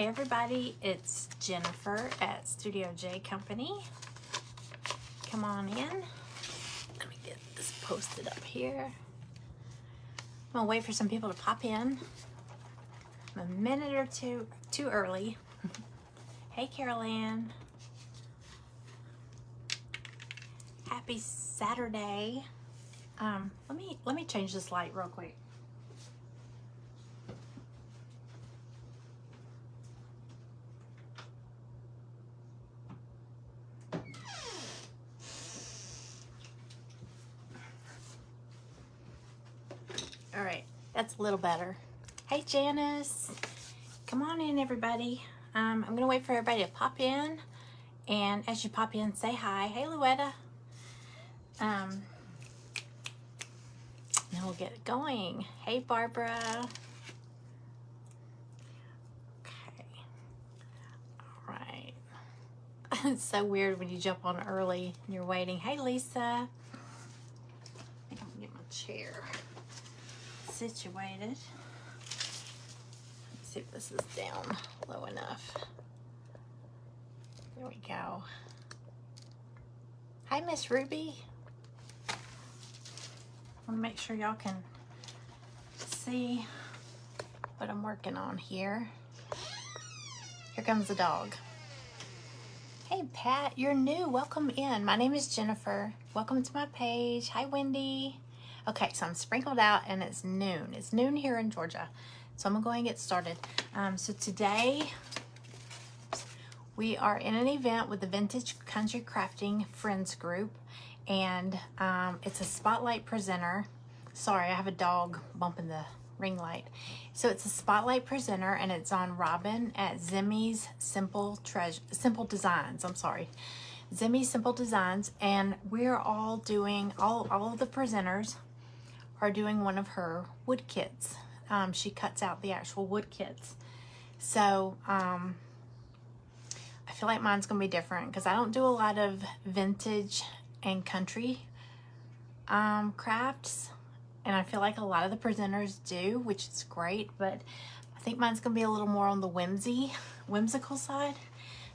Hey everybody, it's Jennifer at Studio J Company. Come on in. Let me get this posted up here. I'm gonna wait for some people to pop in. I'm a minute or two too early. Hey Carol Ann. Happy Saturday. Let me change this light real quick. All right, that's a little better. Hey Janice, come on in everybody. I'm gonna wait for everybody to pop in, and as you pop in, say hi. Hey Rowena. Then we'll get it going. Hey Barbara. Okay. All right. It's so weird when you jump on early and you're waiting. Hey Lisa. I think I'm gonna get my chair situated. Let's see if this is down low enough. There we go. Hi Miss Ruby. I want to make sure y'all can see what I'm working on here. Here comes the dog. Hey Pat, you're new. Welcome in. My name is Jennifer. Welcome to my page. Hi Wendy. Okay, so I'm sprinkled out and it's noon. It's noon here in Georgia. So I'm gonna go ahead and get started. So today we are in an event with the Vintage Country Crafting Friends group, and it's a spotlight presenter. Sorry, I have a dog bumping the ring light. So it's a spotlight presenter and it's on Robin at Zimmies Simple Designs. I'm sorry. Zimmies Simple Designs, and we're all doing, all of the presenters are doing one of her wood kits. She cuts out the actual wood kits. So I feel like mine's gonna be different because I don't do a lot of vintage and country crafts, and I feel like a lot of the presenters do, which is great, but I think mine's gonna be a little more on the whimsical side.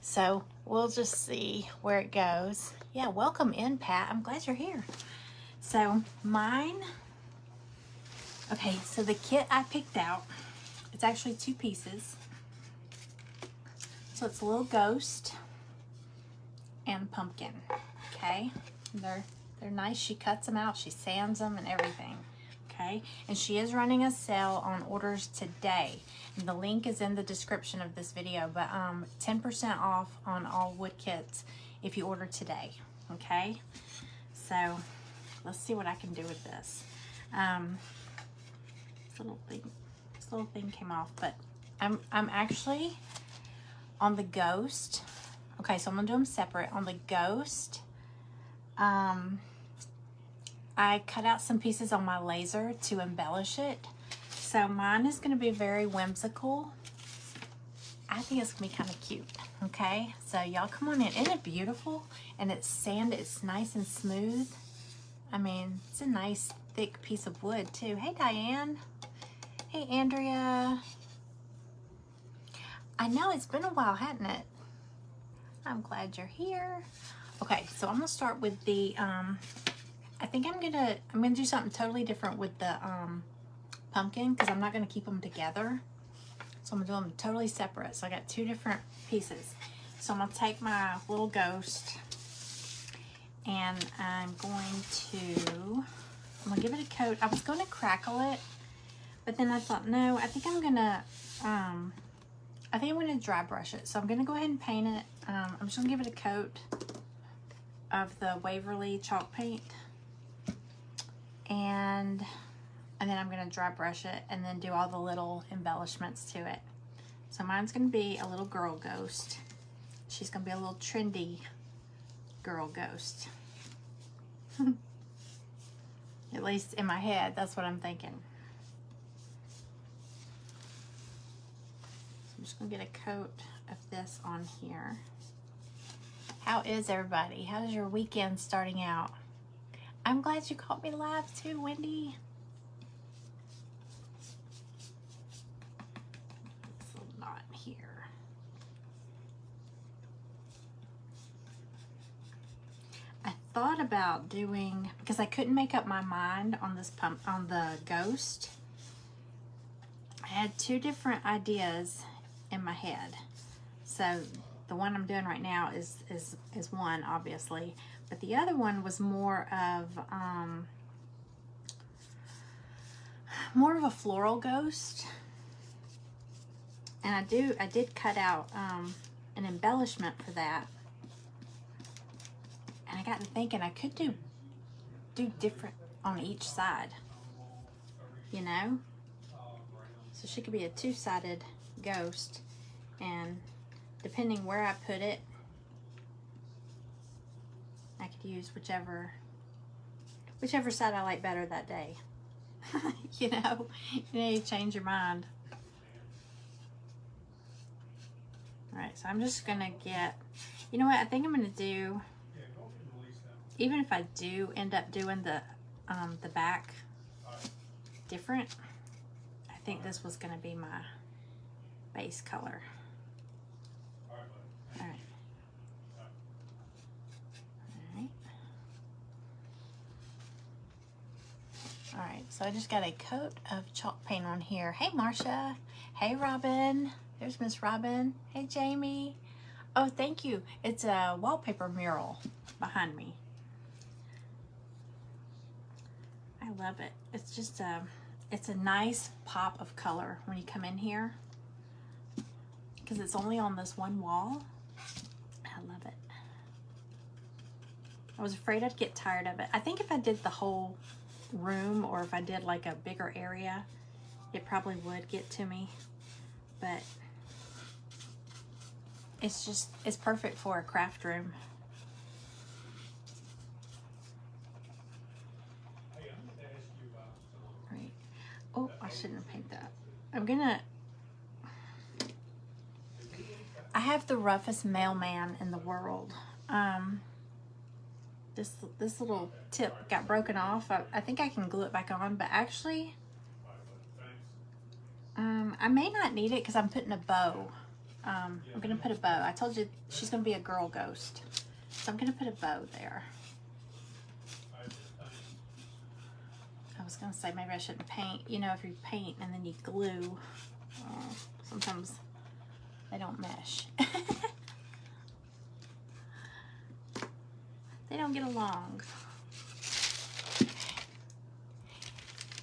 So we'll just see where it goes. Yeah, welcome in Pat, I'm glad you're here. So mine, okay, so the kit I picked out, it's actually 2 pieces. So it's a little ghost and pumpkin, okay? They're nice. She cuts them out, she sands them and everything, okay? And she is running a sale on orders today. And the link is in the description of this video, but 10% off on all wood kits if you order today, okay? So let's see what I can do with this. This little thing came off, but I'm actually on the ghost. Okay, so I'm gonna do them separate. On the ghost, I cut out some pieces on my laser to embellish it. So mine is gonna be very whimsical. I think it's gonna be kind of cute, okay? So y'all come on in. Isn't it beautiful? And it's sand, it's nice and smooth. I mean, it's a nice thick piece of wood too. Hey Diane. Hey Andrea. I know it's been a while, hadn't it? I'm glad you're here. Okay, so I'm gonna start with the I think I'm gonna do something totally different with the pumpkin, because I'm not gonna keep them together. So I'm gonna do them totally separate. So I got 2 different pieces. So I'm gonna take my little ghost and I'm gonna give it a coat. I was gonna crackle it, but then I thought, no, I think I'm gonna dry brush it. So I'm gonna go ahead and paint it. I'm just gonna give it a coat of the Waverly chalk paint, and then I'm gonna dry brush it and then do all the little embellishments to it. So mine's gonna be a little girl ghost. She's gonna be a little trendy girl ghost. At least in my head, that's what I'm thinking. I'm just gonna get a coat of this on here. How is everybody? How's your weekend starting out? I'm glad you caught me live too, Wendy. This little knot here. thought about doing, because I couldn't make up my mind on this on the ghost. I had two different ideas in my head. So the one I'm doing right now is one, obviously, but the other one was more of a floral ghost. And I did cut out an embellishment for that. And I got to thinking I could do different on each side, you know? So she could be a two-sided ghost, and depending where I put it, I could use whichever side I like better that day. You know, you change your mind. All right, so I'm just gonna get, you know what, I think I'm gonna do, even if I do end up doing the back different, I think this was gonna be my base color. All right. All right, so I just got a coat of chalk paint on here. Hey, Marcia. Hey, Robin. There's Miss Robin. Hey, Jamie. Oh, thank you. It's a wallpaper mural behind me. I love it. It's just it's a nice pop of color when you come in here, because it's only on this one wall. I love it. I was afraid I'd get tired of it. I think if I did the whole room, or if I did like a bigger area, it probably would get to me, but it's perfect for a craft room. Right. Oh, I shouldn't have painted that. I have the roughest mailman in the world. This little tip got broken off. I think I can glue it back on, but actually, I may not need it because I'm putting a bow. I'm gonna put a bow. I told you she's gonna be a girl ghost, so I'm gonna put a bow there. I was gonna say maybe I shouldn't paint. You know, if you paint and then you glue, sometimes they don't mesh. They don't get along.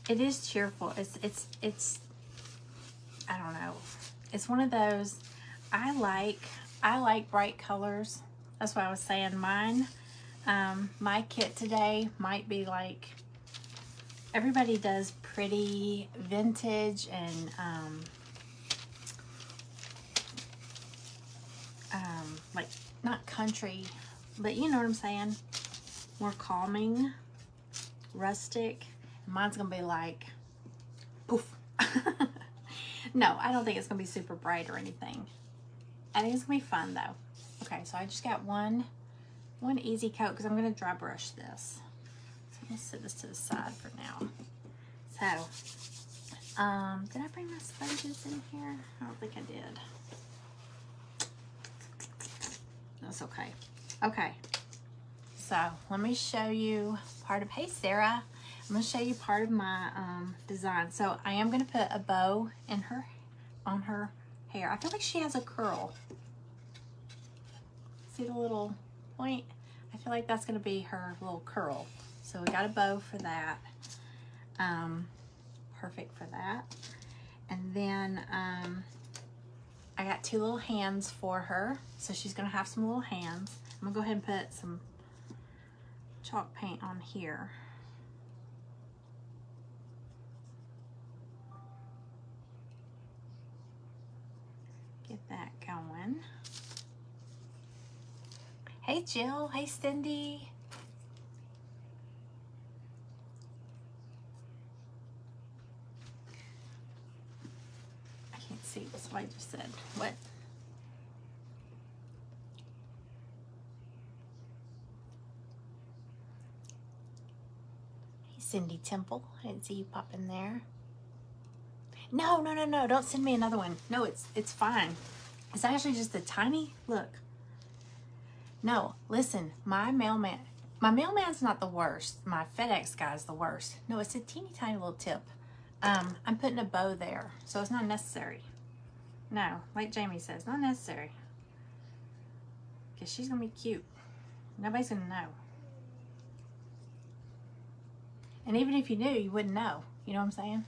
It is cheerful. It's I don't know. It's one of those, I like bright colors. That's why I was saying mine. My kit today might be like, everybody does pretty vintage and like not country, but you know what I'm saying, more calming, rustic. Mine's gonna be like poof. No, I don't think it's gonna be super bright or anything. I think it's gonna be fun though. Okay, so I just got one easy coat because I'm gonna dry brush this. So I'm gonna set this to the side for now. So, did I bring my sponges in here? I don't think I did. That's okay. Okay, so let me show you part of, hey Sarah, I'm going to show you part of my design. So I am going to put a bow in on her hair. I feel like she has a curl. See the little point? I feel like that's going to be her little curl. So we got a bow for that. Perfect for that. And then I got two little hands for her. So she's going to have some little hands. I'm going to go ahead and put some chalk paint on here. Get that going. Hey Jill, hey Cindy. I can't see, that's what I just said. What? Hey Cindy Temple, I didn't see you pop in there. No, don't send me another one. No, it's fine. It's actually just a tiny, look. No, listen, my mailman, My mailman's not the worst. My FedEx guy's the worst. No, it's a teeny tiny little tip. I'm putting a bow there, so it's not necessary. No, like Jamie says, not necessary. Because she's going to be cute. Nobody's going to know. And even if you knew, you wouldn't know. You know what I'm saying?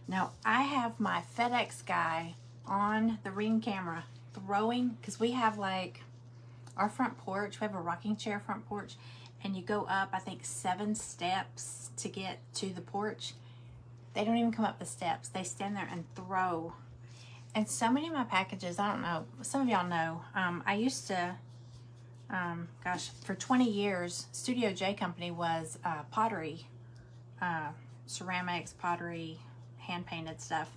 Now, I have my FedEx guy on the Ring camera throwing, because we have like our front porch. We have a rocking chair front porch, and you go up, I think, 7 steps to get to the porch. They don't even come up the steps. They stand there and throw. And so many of my packages, I don't know, some of y'all know, I used to, gosh, for 20 years, Studio J Company was pottery, ceramics, pottery, hand-painted stuff.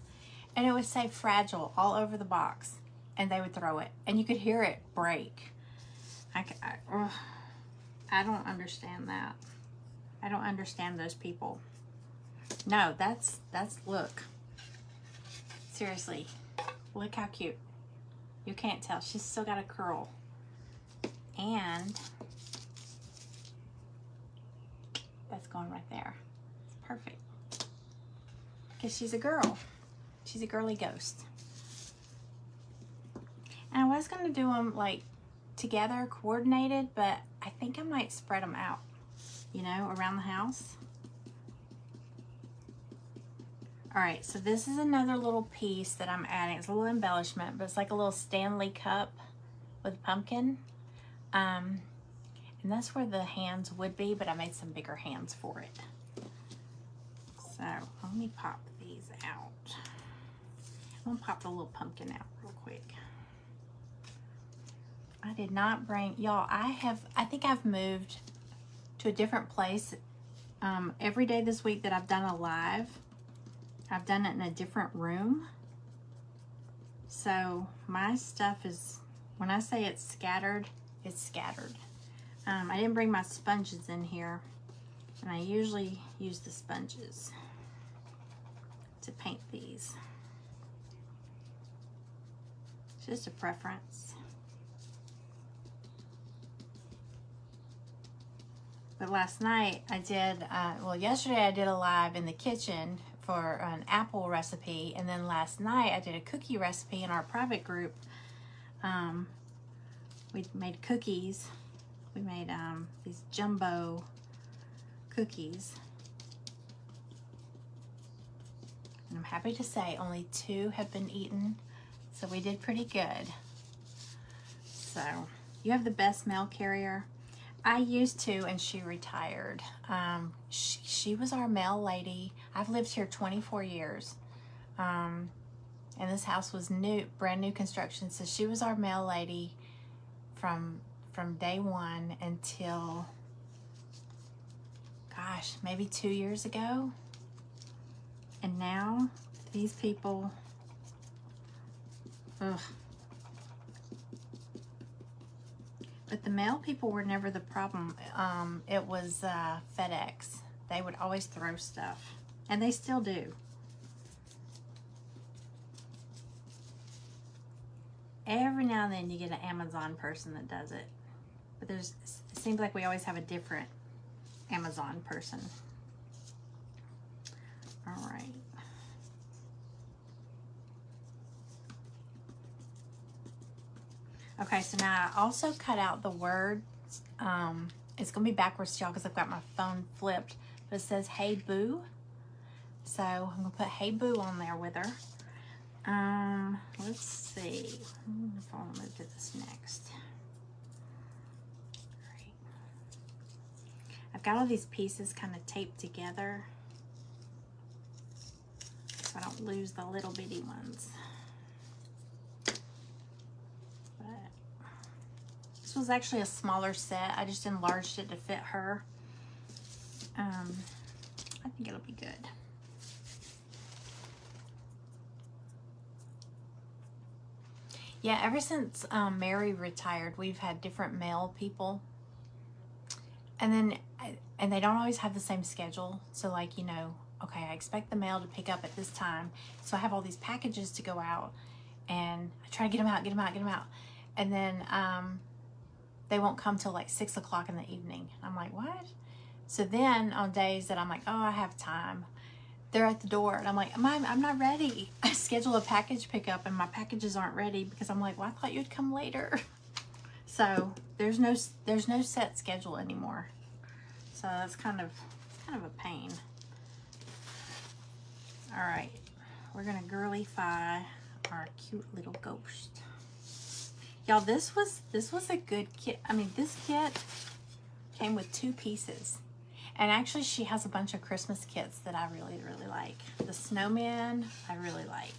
And it would say fragile all over the box, and they would throw it. And you could hear it break. I don't understand that. I don't understand those people. No, that's look. Seriously, look how cute. You can't tell. She's still got a curl. And that's going right there. It's perfect. Because she's a girl. She's a girly ghost. And I was going to do them like together, coordinated, but I think I might spread them out, you know, around the house. All right, so this is another little piece that I'm adding. It's a little embellishment, but it's like a little Stanley cup with pumpkin. And that's where the hands would be, but I made some bigger hands for it. So let me pop these out. I'm gonna pop the little pumpkin out real quick. I did not bring, y'all, I think I've moved to a different place. Every day this week that I've done a live, I've done it in a different room. So my stuff is, when I say it's scattered, it's scattered. I didn't bring my sponges in here, and I usually use the sponges to paint these. It's just a preference. But last night I did, well, yesterday I did a live in the kitchen for an apple recipe, and then last night I did a cookie recipe in our private group. We made cookies. We made these jumbo cookies. And I'm happy to say only 2 have been eaten, so we did pretty good. So, you have the best mail carrier. I used to, and she retired. She was our mail lady. I've lived here 24 years. And this house was new, brand new construction. So she was our mail lady from day one until, gosh, maybe 2 years ago. And now these people, ugh. But the mail people were never the problem. It was FedEx. They would always throw stuff. And they still do. Every now and then you get an Amazon person that does it. But it seems like we always have a different Amazon person. All right. Okay, so now I also cut out the words. It's going to be backwards, y'all, because I've got my phone flipped. But it says, hey, boo. So I'm going to put hey, boo on there with her. Let's see. If I want to move to this next. All right. I've got all these pieces kind of taped together, so I don't lose the little bitty ones. This was actually a smaller set. I just enlarged it to fit her. I think it'll be good. Yeah, ever since Mary retired, we've had different mail people. And they don't always have the same schedule. So like, you know, okay, I expect the mail to pick up at this time. So I have all these packages to go out, and I try to get them out. And then they won't come till like 6 o'clock in the evening. I'm like, what? So then on days that I'm like, oh, I have time, they're at the door and I'm like, I'm not ready. I schedule a package pickup and my packages aren't ready because I'm like, well, I thought you'd come later. So there's no set schedule anymore. So that's kind of a pain. All right, we're gonna girlify our cute little ghost. Y'all, this was a good kit. I mean, this kit came with 2 pieces. And actually, she has a bunch of Christmas kits that I really, really like. The snowman, I really like.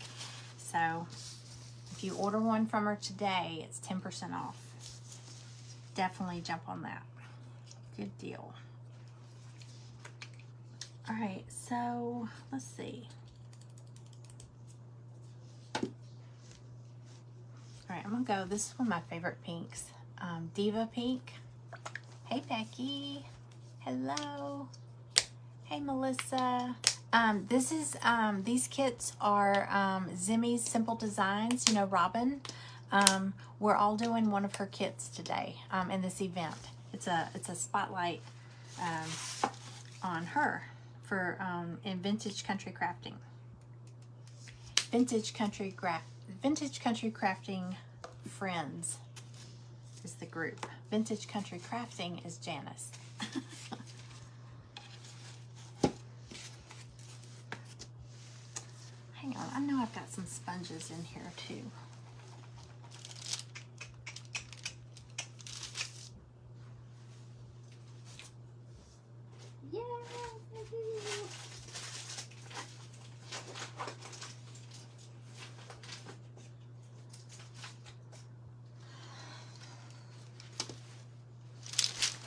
So, if you order one from her today, it's 10% off. Definitely jump on that. Good deal. All right, so let's see. All right, I'm gonna go. This is one of my favorite pinks, Diva Pink. Hey, Becky. Hello. Hey, Melissa. This is these kits are Zimmies Simple Designs. You know, Robin. We're all doing one of her kits today in this event. It's a spotlight on her for in Vintage Country Crafting. Vintage Country Crafting Friends is the group. Vintage Country Crafting is Janice. Hang on, I know I've got some sponges in here too. Yeah, I do.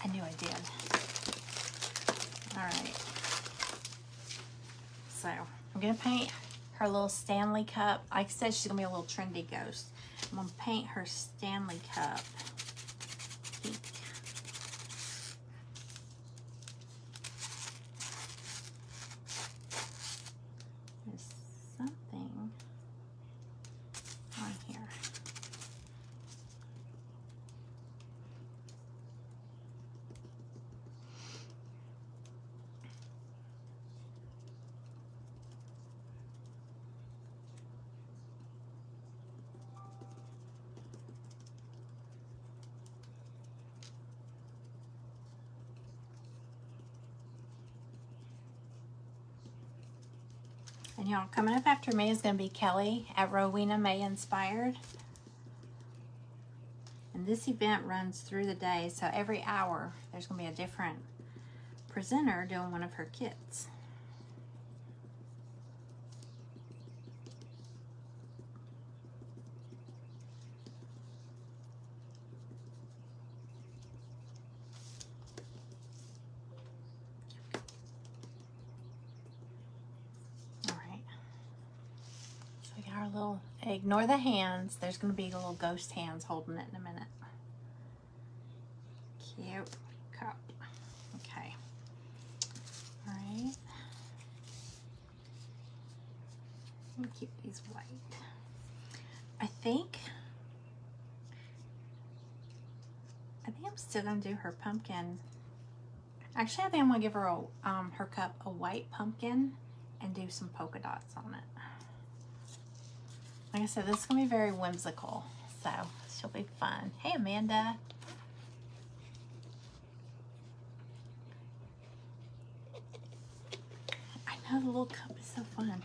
I knew I did. All right. So I'm gonna paint her little Stanley cup. Like I said, she's gonna be a little trendy ghost. I'm gonna paint her Stanley cup pink. There's something on here. And y'all, coming up after me is going to be Kelly at Rowena May Inspired. And this event runs through the day, so every hour there's going to be a different presenter doing one of her kits. Our little, ignore the hands. There's going to be little ghost hands holding it in a minute. Cute cup. Okay. All right. Let me keep these white. I think I'm still going to do her pumpkin. Actually, I think I'm going to give her her cup a white pumpkin and do some polka dots on it. Like I said, this is going to be very whimsical, so she'll be fun. Hey, Amanda. I know the little cup is so fun.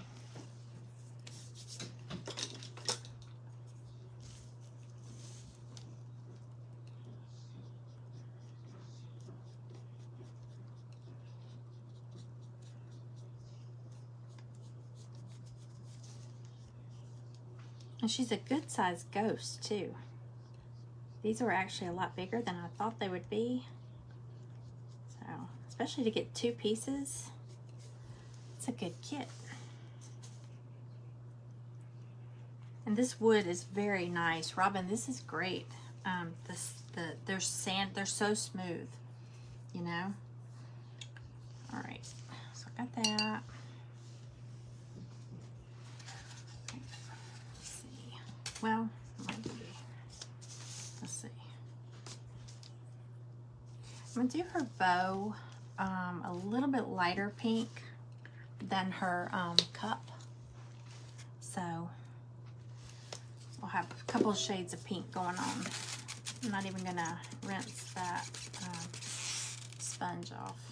And she's a good sized ghost too. These were actually a lot bigger than I thought they would be. So, especially to get 2 pieces, it's a good kit. And this wood is very nice. Robin, this is great. They're so smooth, you know? All right, so I got that. Well, let's see. I'm gonna do her bow a little bit lighter pink than her cup. So we'll have a couple of shades of pink going on. I'm not even gonna rinse that sponge off.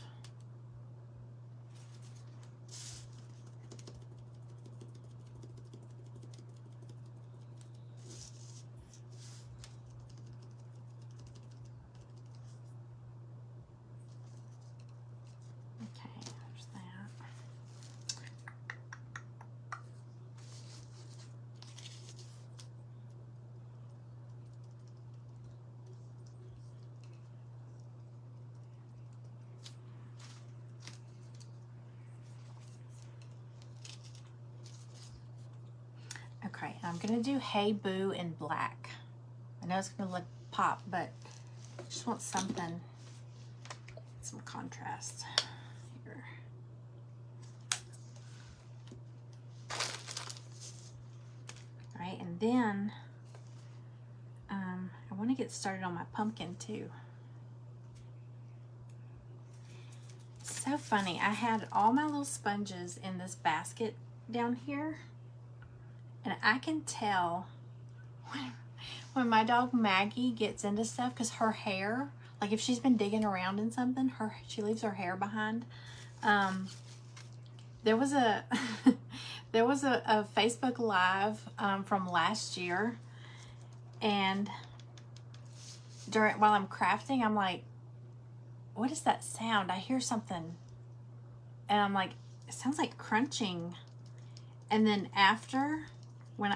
Okay, I'm gonna do Hey Boo in black. I know it's gonna look pop, but I just want something, some contrast here. All right, and then I want to get started on my pumpkin too. It's so funny. I had all my little sponges in this basket down here, and I can tell when my dog Maggie gets into stuff, because her hair, like if she's been digging around in something, she leaves her hair behind. There was a there was a Facebook Live from last year, and while I'm crafting, I'm like, what is that sound? I hear something, and I'm like, it sounds like crunching. And then after, when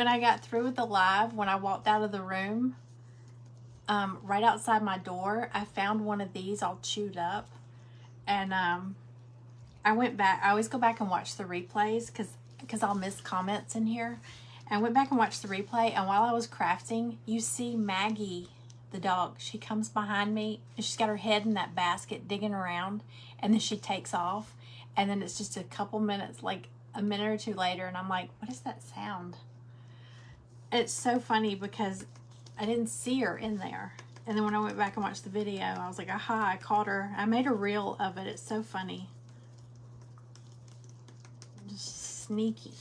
I got through with the live, when I walked out of the room, right outside my door, I found one of these all chewed up, and I went back. I always go back and watch the replays because I'll miss comments in here. And I went back and watched the replay, and while I was crafting, you see Maggie, the dog. She comes behind me, and she's got her head in that basket digging around, and then she takes off, and then it's just a couple minutes, like a minute or two later, and I'm like, what is that sound? It's so funny because I didn't see her in there. And then when I went back and watched the video, I was like, aha, I caught her. I made a reel of it. It's so funny. Just sneaky.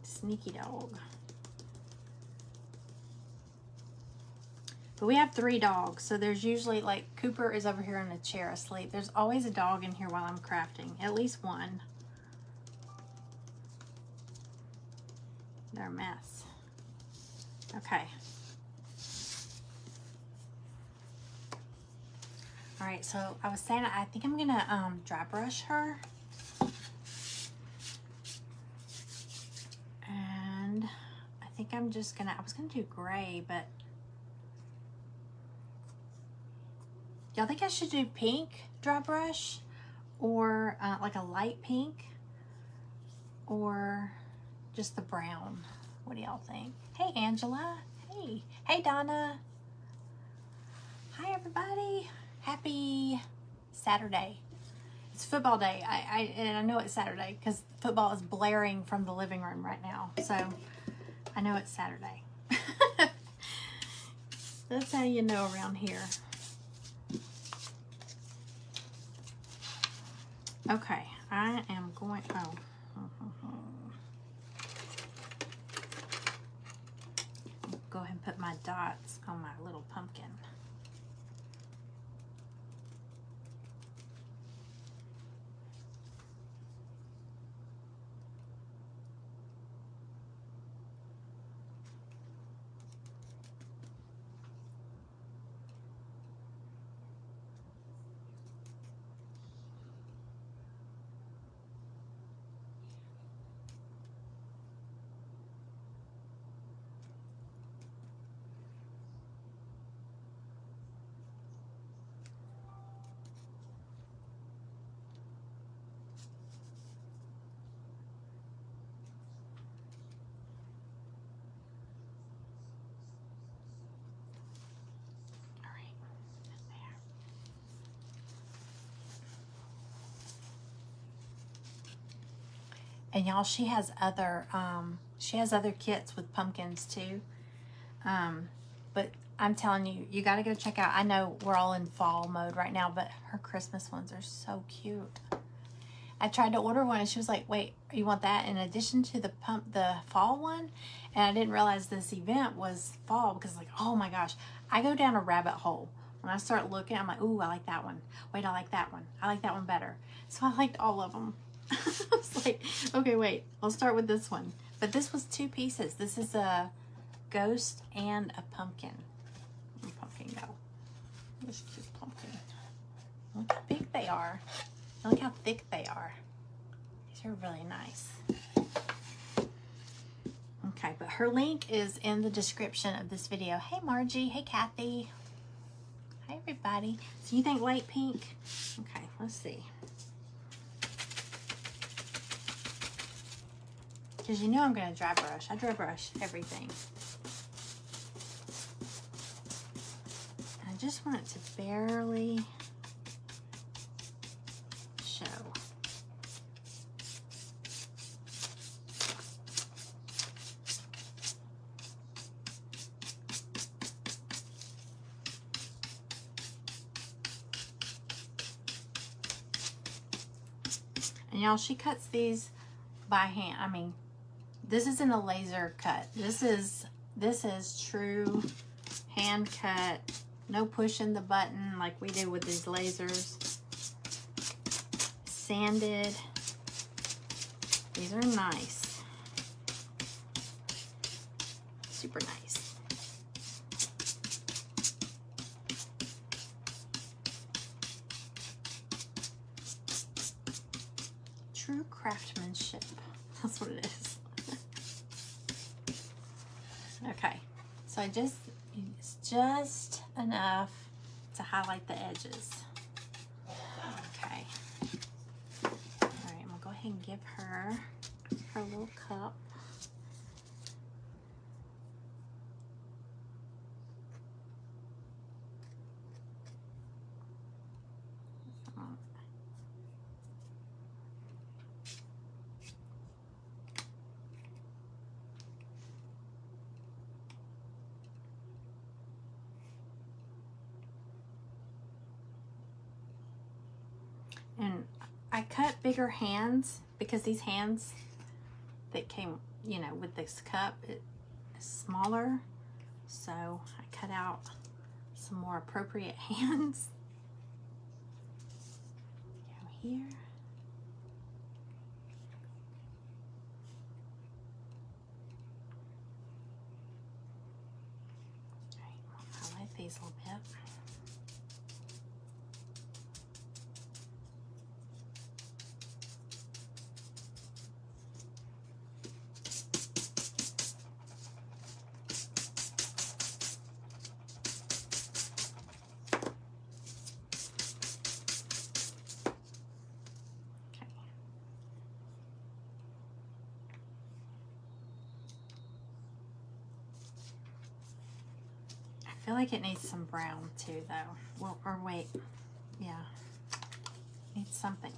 Sneaky dog. But we have 3 dogs, so there's usually, like, Cooper is over here in a chair asleep. There's always a dog in here while I'm crafting. At least one. They're a mess. Okay. All right, so I was saying I think I'm gonna dry brush her. And I think I'm just gonna, I was gonna do gray, but y'all think I should do pink dry brush, or like a light pink, or just the brown? What do y'all think? Hey, Angela. Hey. Hey, Donna. Hi, everybody. Happy Saturday. It's football day. And I know it's Saturday because football is blaring from the living room right now. So I know it's Saturday. That's how you know around here. Okay, I am going, go ahead and put my dots on my little pumpkin. And y'all, she has other kits with pumpkins too. But I'm telling you, you got to go check out. I know we're all in fall mode right now, but her Christmas ones are so cute. I tried to order one and she was like, wait, you want that in addition to the fall one? And I didn't realize this event was fall because like, oh my gosh, I go down a rabbit hole. When I start looking, I'm like, ooh, I like that one. Wait, I like that one. I like that one better. So I liked all of them. I was like, okay, wait, I'll start with this one. But this was 2 pieces. This is a ghost and a pumpkin. Where'd pumpkin go? This cute pumpkin. Look how big they are. Look how thick they are. These are really nice. Okay, but her link is in the description of this video. Hey Margie, hey Kathy. Hi everybody. So you think light pink? Okay, let's see. Because you know I'm going to dry brush. I dry brush everything. I just want it to barely show. And y'all, she cuts these by hand. I mean, this isn't a laser cut. This is true hand cut. No pushing the button like we do with these lasers. Sanded. These are nice. Super nice. True craftsmanship. That's what it is. Okay, so it's just enough to highlight the edges. Okay. All right, I'm gonna go ahead and give her little cup. And I cut bigger hands because these hands that came, you know, with this cup is smaller. So I cut out some more appropriate hands. Go here. All right, I'll highlight these a little bit. I feel like it needs some brown too, though. Well, or wait, yeah, needs something.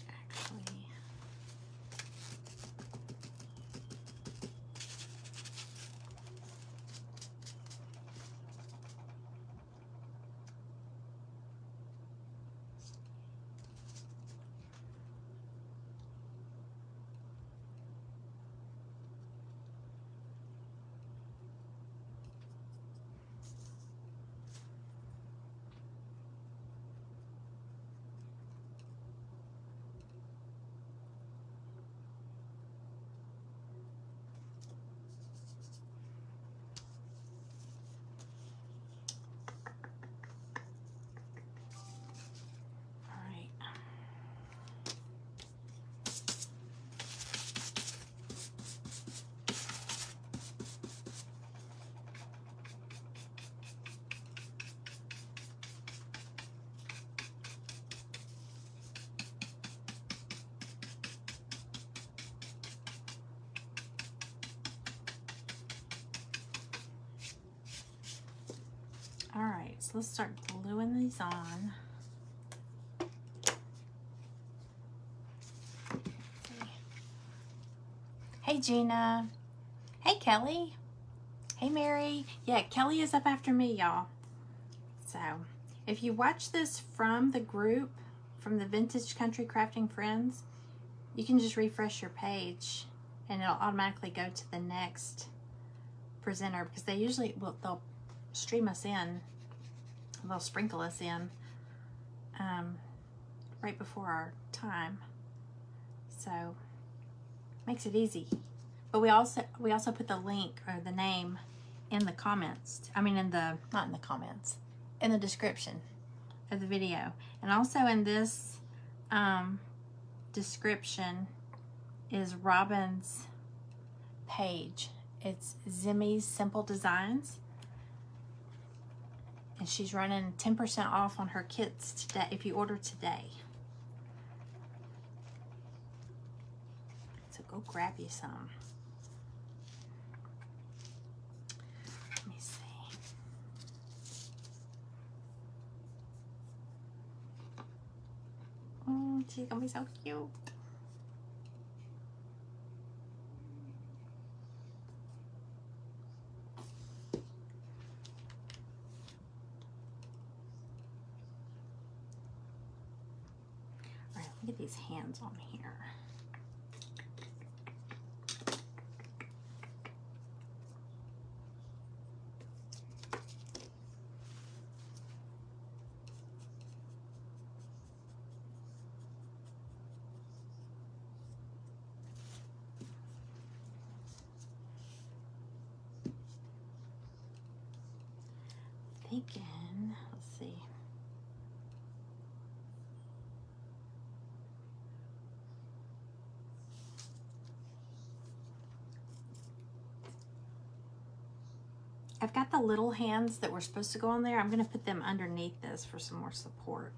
Actually, all right, so let's start gluing these on. Hey, Gina. Hey, Kelly. Hey, Mary. Yeah, Kelly is up after me, y'all. So, if you watch this from the group, from the Vintage Country Crafting Friends, you can just refresh your page and it'll automatically go to the next presenter, because they usually they'll stream us in, they'll sprinkle us in right before our time, so makes it easy. But we also put the link or the name in the comments. I mean, not in the comments, in the description of the video, and also in this description is Robin's page. It's Zimmies Simple Designs, and she's running 10% off on her kits today if you order today. So go grab you some. Let me see. She's gonna be so cute. All right, look at these hands on here. Thinking, let's see. I've got the little hands that were supposed to go on there. I'm going to put them underneath this for some more support.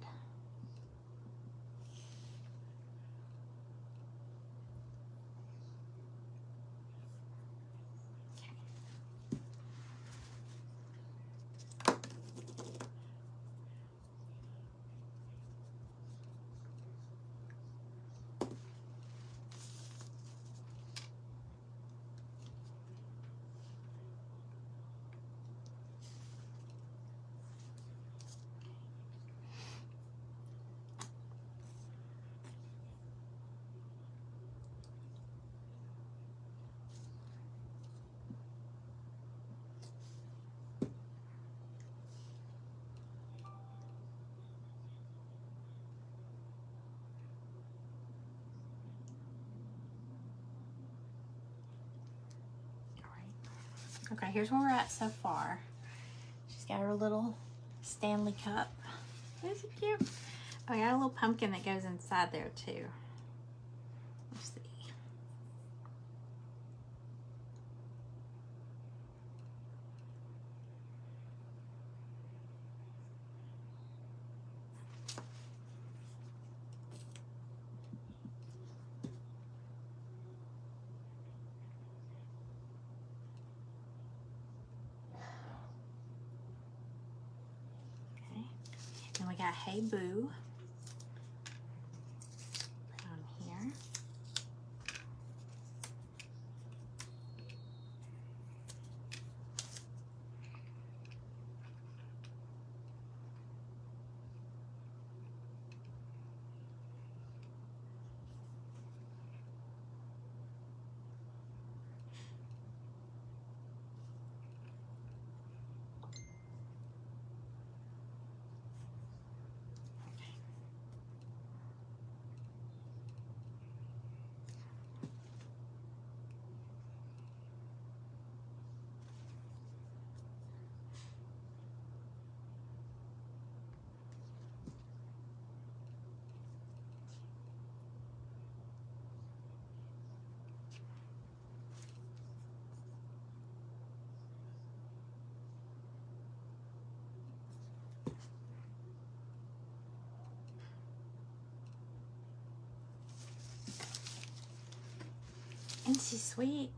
Okay, here's where we're at so far. She's got her little Stanley cup. Isn't it cute? Oh, I got a little pumpkin that goes inside there too. Let's see. Then we got Hey Boo on here. Isn't she sweet?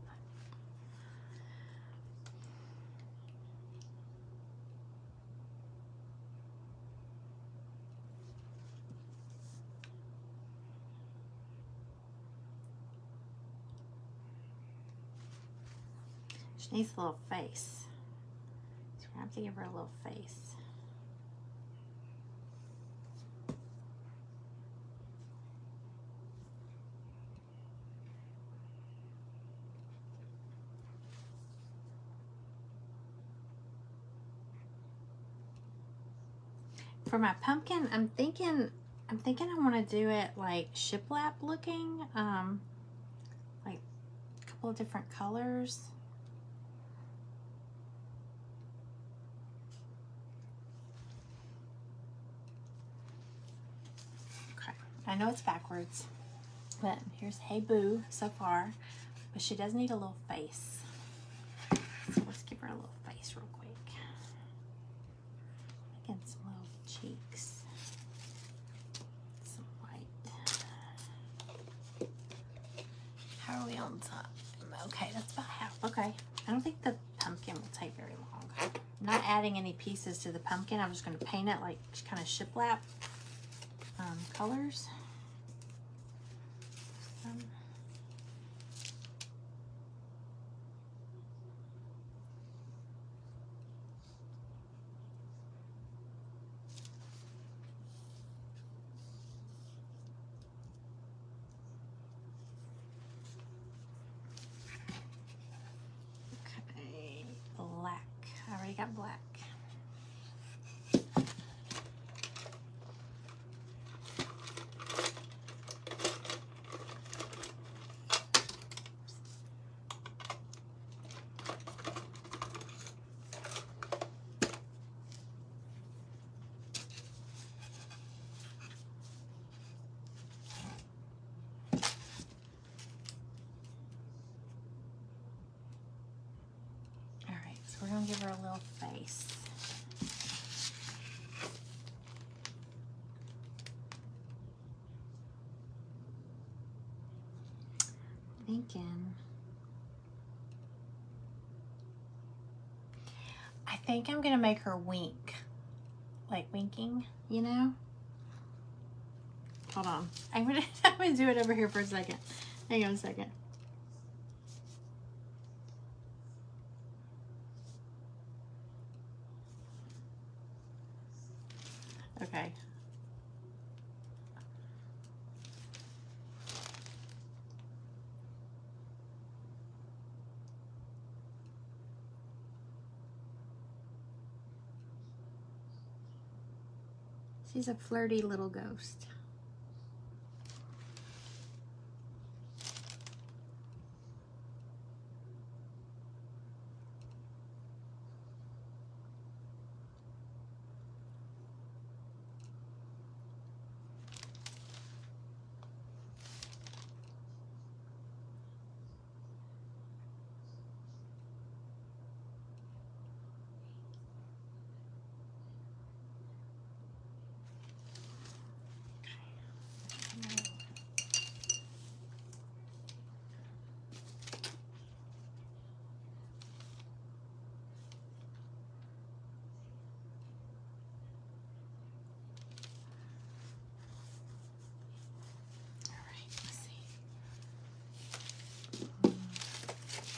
She needs a little face. So we're gonna have to give her a little face. For my pumpkin, I'm thinking I want to do it like shiplap looking, like a couple of different colors. Okay, I know it's backwards, but here's Hey Boo so far, but she does need a little face. So let's give her a little face real quick. Again, some little cheeks. Some white. How are we on time? Okay, that's about half. Okay. I don't think the pumpkin will take very long. I'm not adding any pieces to the pumpkin. I'm just going to paint it like kind of shiplap colors. Okay, black. I already got black. We're going to give her a little face. I think I'm going to make her wink. Like winking, you know? Hold on. I'm going to do it over here for a second. Hang on a second. Okay. She's a flirty little ghost.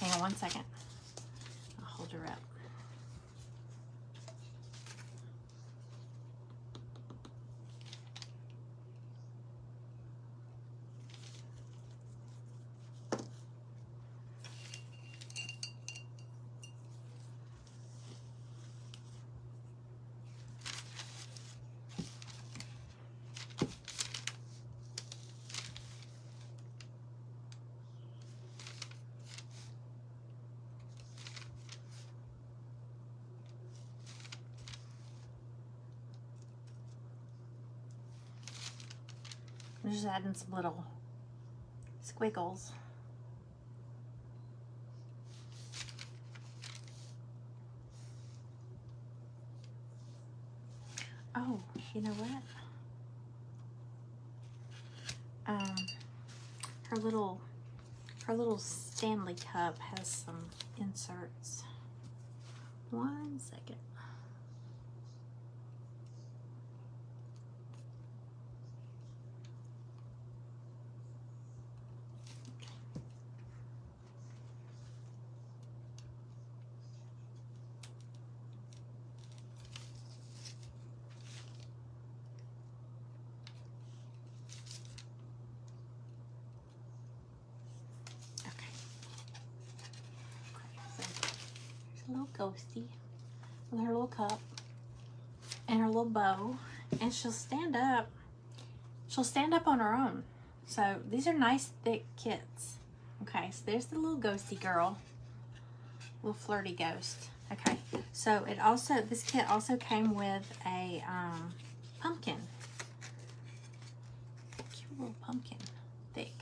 Hang on one second. I'll hold her up. I'm just adding some little squiggles. Oh, you know what? Her little Stanley cup has some inserts. One second. a little ghosty with her little cup and her little bow, and she'll stand up. She'll stand up on her own. So these are nice thick kits. Okay, so there's the little ghosty girl, little flirty ghost. Okay, so this kit also came with a pumpkin. Cute little pumpkin, thick.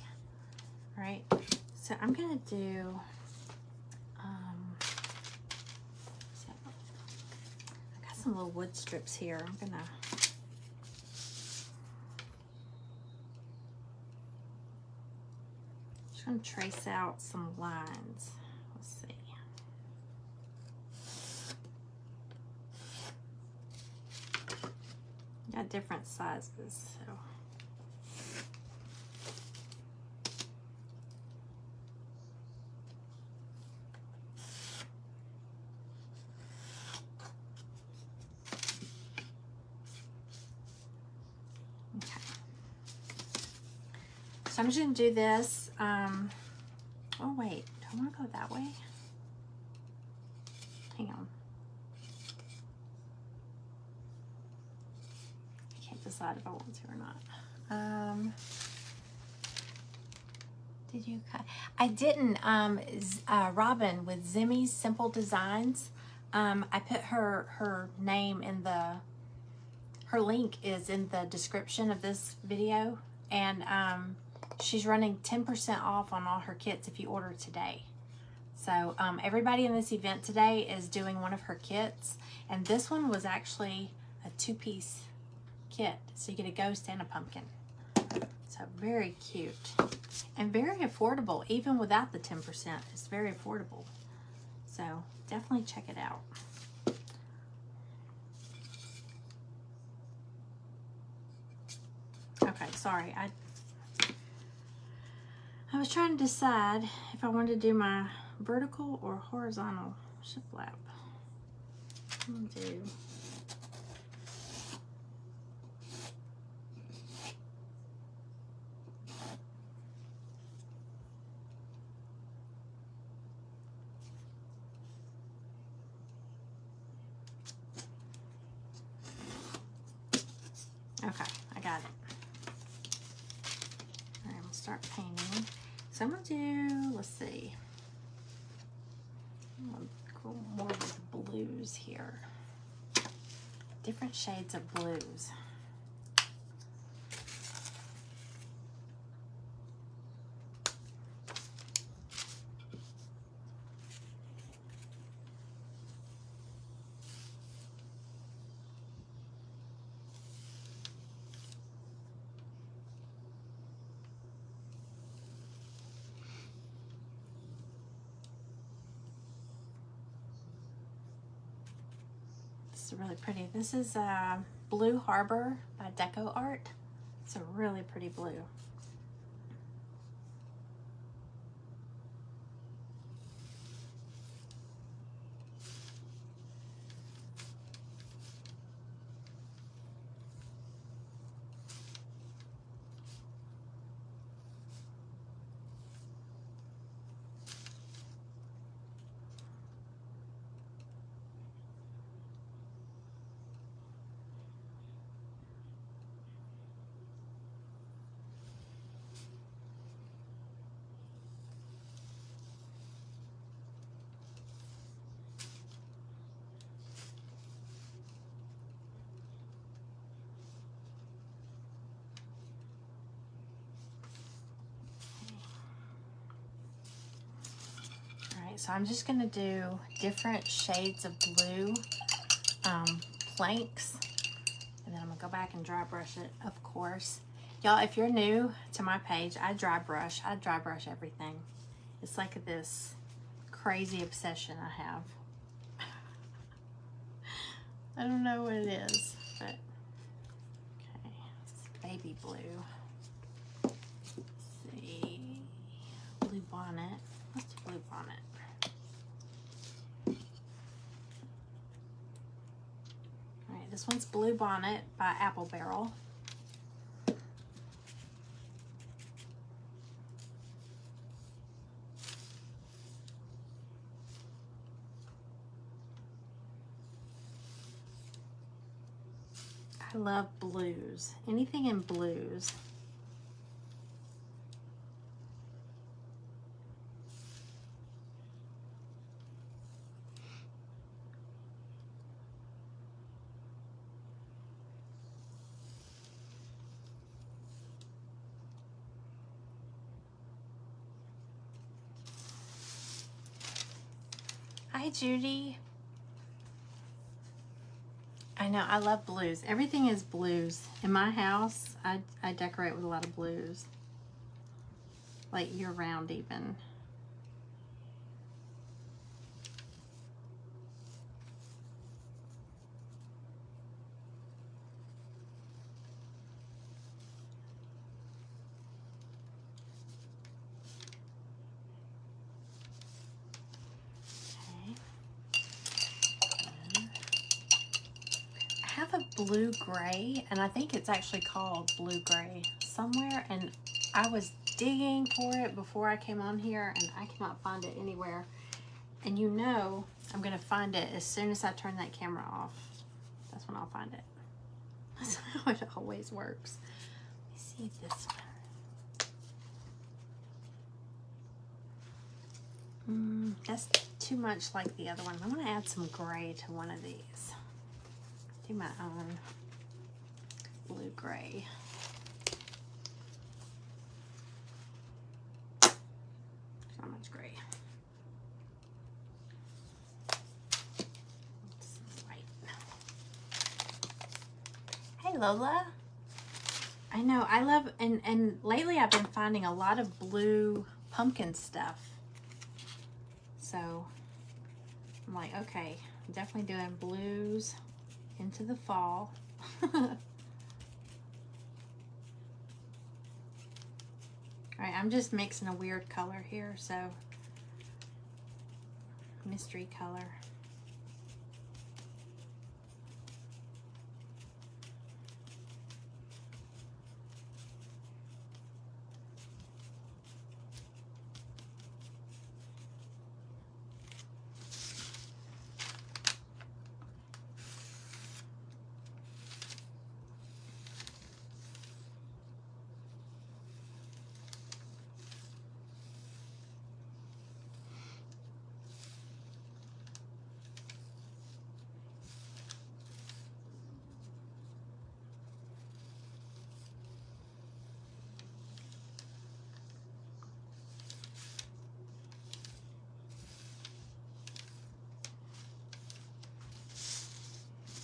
All right, so I'm gonna do. I got some little wood strips here. I'm gonna. Just gonna trace out some lines. Let's see. Got different sizes, so. Okay. So I'm just gonna do this. Oh wait, do I wanna go that way? Hang on. Decide if I want to or not. Did you cut? I didn't. Robin with Zimmies Simple Designs. I put her name in her link is in the description of this video, and she's running 10% off on all her kits if you order today. So everybody in this event today is doing one of her kits, and this one was actually a 2-piece kit, so you get a ghost and a pumpkin. So very cute and very affordable, even without the 10%. It's very affordable, so definitely check it out. Okay, sorry, I was trying to decide if I wanted to do my vertical or horizontal shiplap. I'm gonna do. Okay, I got it. All right, I'm gonna start painting. So I'm gonna do, let's see. I'm gonna go more with blues here. Different shades of blues. This is really pretty. This is Blue Harbor by Deco Art. It's a really pretty blue. So I'm just going to do different shades of blue planks, and then I'm going to go back and dry brush it, of course. Y'all, if you're new to my page, I dry brush everything. It's like this crazy obsession I have. I don't know what it is, but okay, this is baby blue. Let's see, blue bonnet. Let's do blue bonnet. This one's Blue Bonnet by Apple Barrel. I love blues. Anything in blues. Hi, Judy. I know, I love blues. Everything is blues. In my house, I decorate with a lot of blues. Like year round even. I have a blue gray, and I think it's actually called blue gray somewhere, and I was digging for it before I came on here and I cannot find it anywhere. And you know I'm gonna find it as soon as I turn that camera off. That's when I'll find it. That's how it always works. Let me see this one. That's too much like the other one. I'm gonna add some gray to one of these. Do my own blue gray. So much gray. Some white. Hey Lola. I know, I love, and lately I've been finding a lot of blue pumpkin stuff. So I'm like, okay, I'm definitely doing blues into the fall. All right, I'm just mixing a weird color here, so mystery color.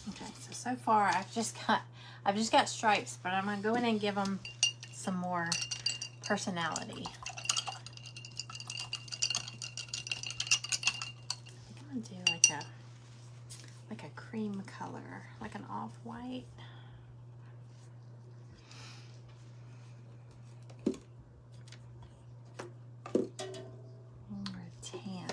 Okay, so far I've just got stripes, but I'm gonna go in and give them some more personality. I'm gonna do like a cream color, like an off-white. Or a tan.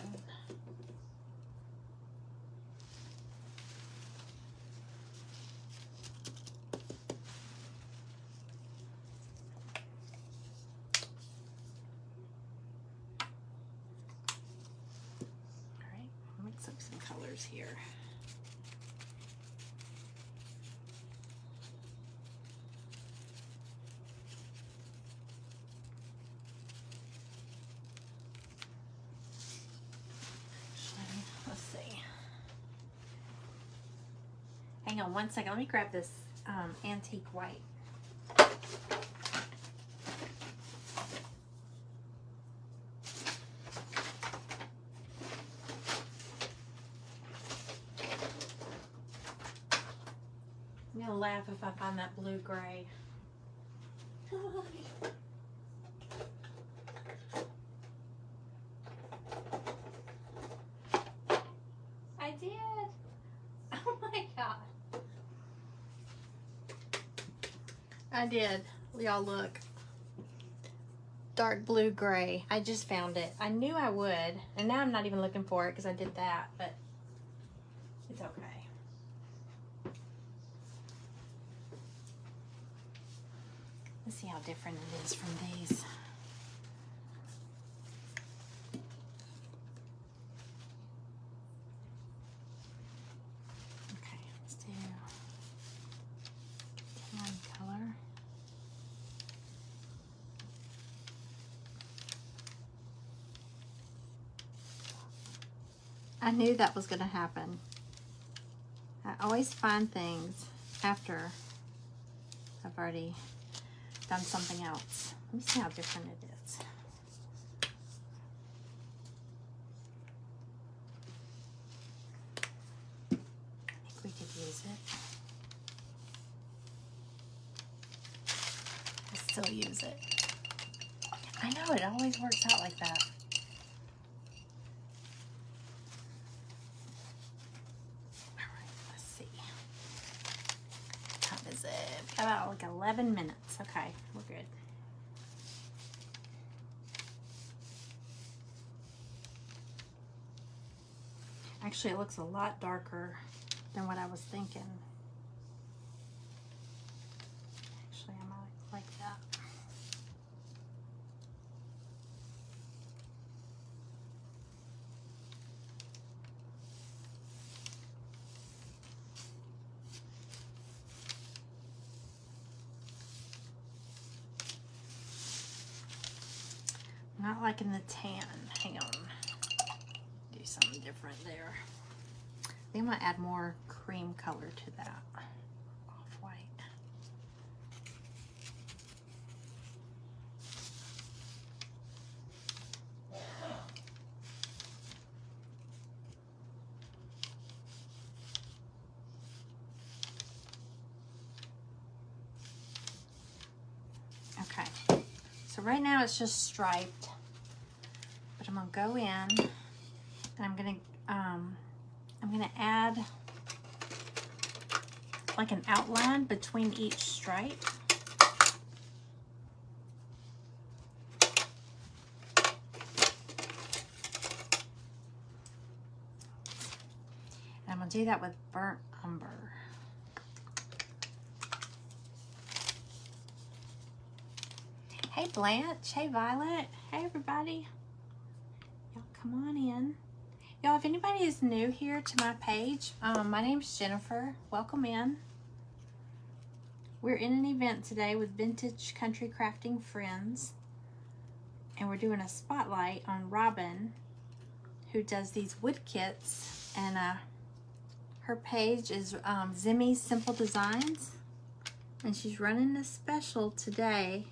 Mix up some colors here. Actually, let's see. Hang on one second. Let me grab this antique white. I'm gonna laugh if I find that blue gray. I did. Oh my God. I did. Y'all look. Dark blue gray. I just found it. I knew I would. And now I'm not even looking for it because I did that, but it's okay. Let's see how different it is from these. Okay, let's do I knew that was going to happen. I always find things after I've already done something else. Let me see how different it is. I think we could use it. I still use it. I know, it always works out like that. About like 11 minutes. Okay, we're good. Actually, it looks a lot darker than what I was thinking. Actually, I might like that. Not liking the tan. Hang on. Do something different there. I think I'm gonna add more cream color to that. Off-white. Okay. So right now it's just striped. But I'm gonna go in and I'm gonna add like an outline between each stripe. And I'm gonna do that with burnt umber. Hey Blanche, hey Violet, hey everybody. Y'all come on in. Y'all, if anybody is new here to my page, my name's Jennifer. Welcome in. We're in an event today with Vintage Country Crafting Friends, and we're doing a spotlight on Robin, who does these wood kits, and her page is Zimmies Simple Designs, and she's running a special today.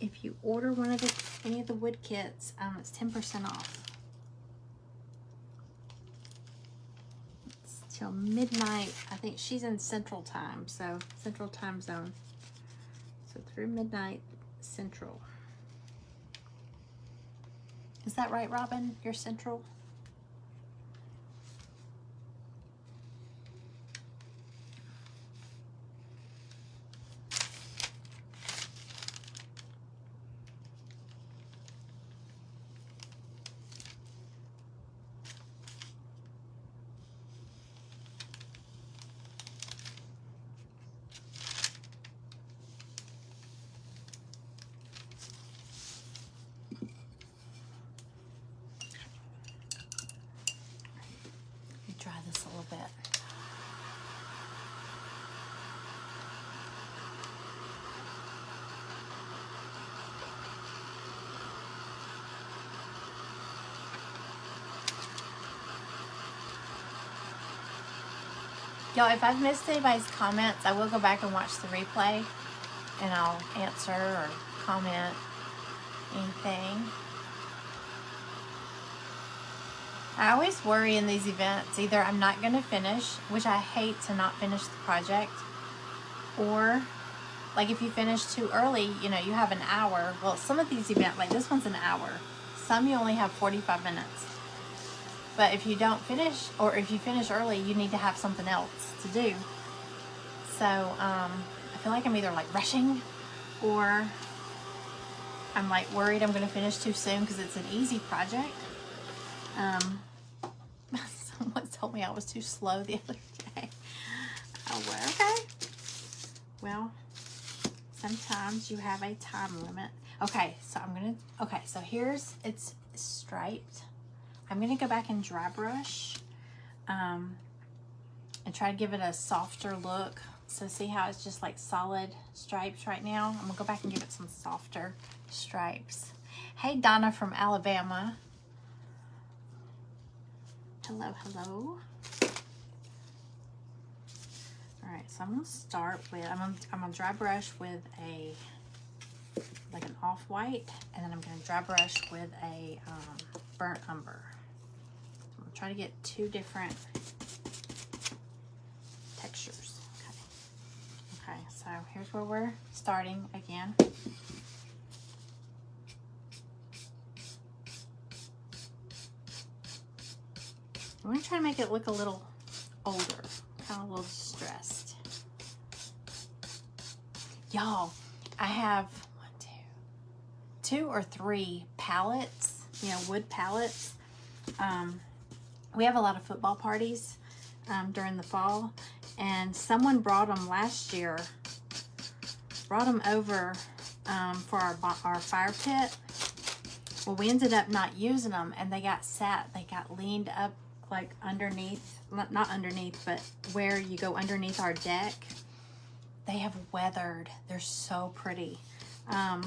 If you order one of any of the wood kits, it's 10% off. It's till midnight. I think she's in Central Time, so Central Time Zone. So through midnight Central. Is that right, Robin? You're Central? Try this a little bit. Y'all, if I've missed anybody's comments, I will go back and watch the replay and I'll answer or comment anything. I always worry in these events, either I'm not going to finish, which I hate to not finish the project, or like if you finish too early, you know, you have an hour. Well, some of these events, like this one's an hour. Some you only have 45 minutes. But if you don't finish, or if you finish early, you need to have something else to do. So I feel like I'm either like rushing, or I'm like worried I'm going to finish too soon because it's an easy project. Someone told me I was too slow the other day. Oh, well, okay. Well, sometimes you have a time limit. Okay, so so here's, it's striped. I'm gonna go back and dry brush and try to give it a softer look. So see how it's just like solid stripes right now? I'm gonna go back and give it some softer stripes. Hey, Donna from Alabama. Hello, hello. All right, so I'm gonna start with, I'm gonna dry brush with like an off-white, and then I'm gonna dry brush with a burnt umber. I'm gonna try to get two different textures. Okay, so here's where we're starting again. I'm gonna try to make it look a little older, kind of a little distressed. Y'all, I have two or three palettes, you know, wood palettes. We have a lot of football parties during the fall, and someone brought them last year, brought them over for our fire pit. Well, we ended up not using them, and they got leaned up like underneath, not underneath, but where you go underneath our deck. They have weathered. They're so pretty. And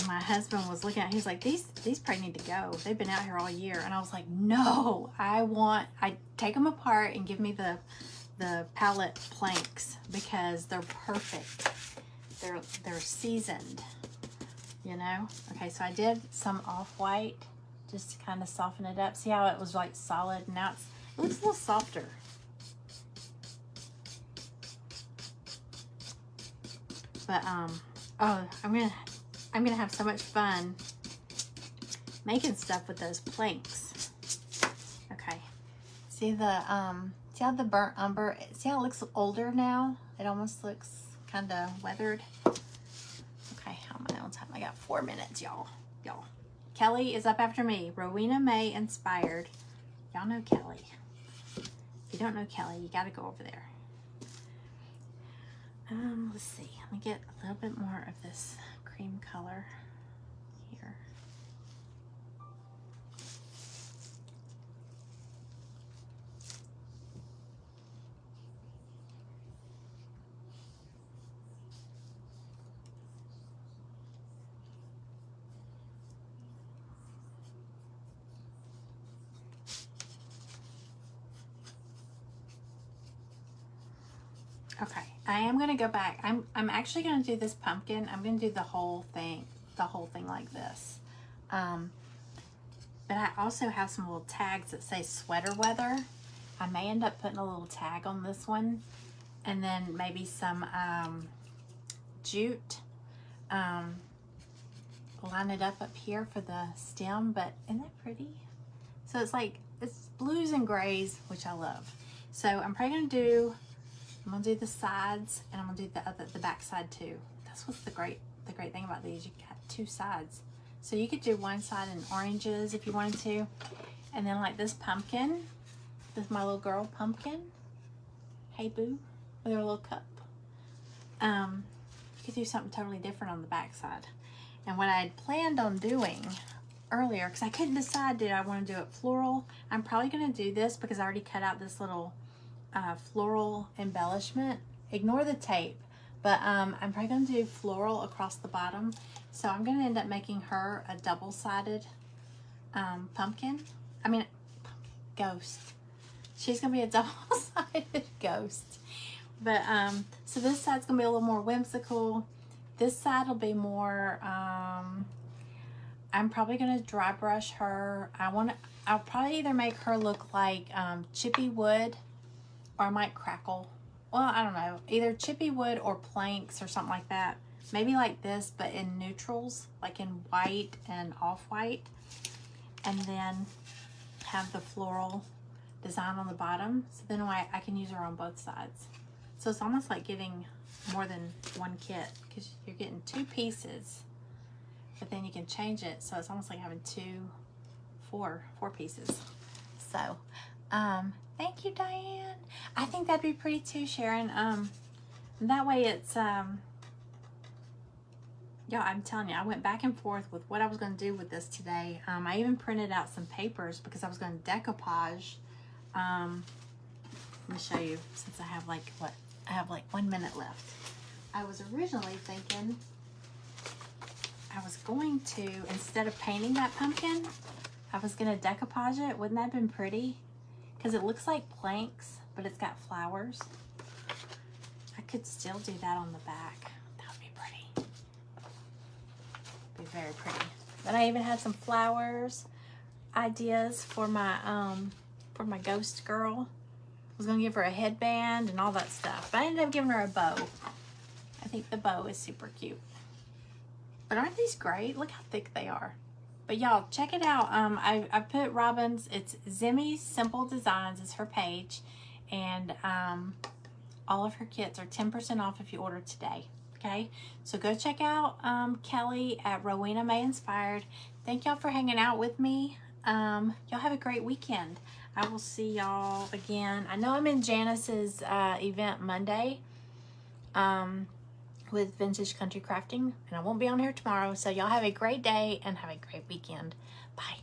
my husband was looking at it, he's like, these probably need to go. They've been out here all year. And I was like, no, I take them apart and give me the pallet planks, because they're perfect. They're seasoned, you know? Okay, so I did some off-white just to kind of soften it up. See how it was like solid? Now it looks a little softer. But oh, I'm gonna have so much fun making stuff with those planks. Okay, see how the burnt umber, see how it looks older now? It almost looks kind of weathered. Okay, how am I on time? I got 4 minutes, y'all. Kelly is up after me. Rowena May inspired. Y'all know Kelly. If you don't know Kelly, you got to go over there. Let's see. Let me get a little bit more of this cream color here. Okay, I am gonna go back. I'm actually gonna do this pumpkin. I'm gonna do the whole thing like this. But I also have some little tags that say sweater weather. I may end up putting a little tag on this one, and then maybe some jute. Line it up here for the stem, but isn't that pretty? So it's blues and grays, which I love. So I'm probably gonna do, I'm gonna do the sides, and I'm gonna do the back side too. That's what's the great thing about these. You got two sides, so you could do one side in oranges if you wanted to, and then like this pumpkin. This is my little girl pumpkin. Hey boo, with her little cup. You could do something totally different on the back side. And what I had planned on doing earlier, because I couldn't decide, did I want to do it floral? I'm probably going to do this because I already cut out this little floral embellishment. Ignore the tape, but I'm probably going to do floral across the bottom. So I'm going to end up making her a double-sided pumpkin. I mean, ghost. She's going to be a double-sided ghost. But so this side's going to be a little more whimsical. This side will be more, I'm probably going to dry brush her. I'll probably either make her look like chippy wood, or I might crackle. Well, I don't know. Either chippy wood or planks or something like that. Maybe like this, but in neutrals, like in white and off-white. And then have the floral design on the bottom. So then I can use her on both sides. So it's almost like getting more than one kit, because you're getting two pieces, but then you can change it, so it's almost like having four pieces. So thank you, Diane. I think that'd be pretty too, Sharon. That way it's yeah, I'm telling you, I went back and forth with what I was going to do with this today. I even printed out some papers because I was going to decoupage. Let me show you, since I have like 1 minute left. I was originally thinking I was going to, instead of painting that pumpkin, I was gonna decoupage it. Wouldn't that have been pretty? Because it looks like planks, but it's got flowers. I could still do that on the back. That would be pretty. Be very pretty. Then I even had some flowers ideas for my ghost girl. I was gonna give her a headband and all that stuff, but I ended up giving her a bow. I think the bow is super cute. But aren't these great? Look how thick they are. But y'all, check it out. I put Robin's, it's Zimmies Simple Designs is her page. And all of her kits are 10% off if you order today. Okay? So go check out Kelly at Rowena May Inspired. Thank y'all for hanging out with me. Y'all have a great weekend. I will see y'all again. I know I'm in Janice's event Monday. With Vintage Country Crafting, and I won't be on here tomorrow. So y'all have a great day and have a great weekend. Bye.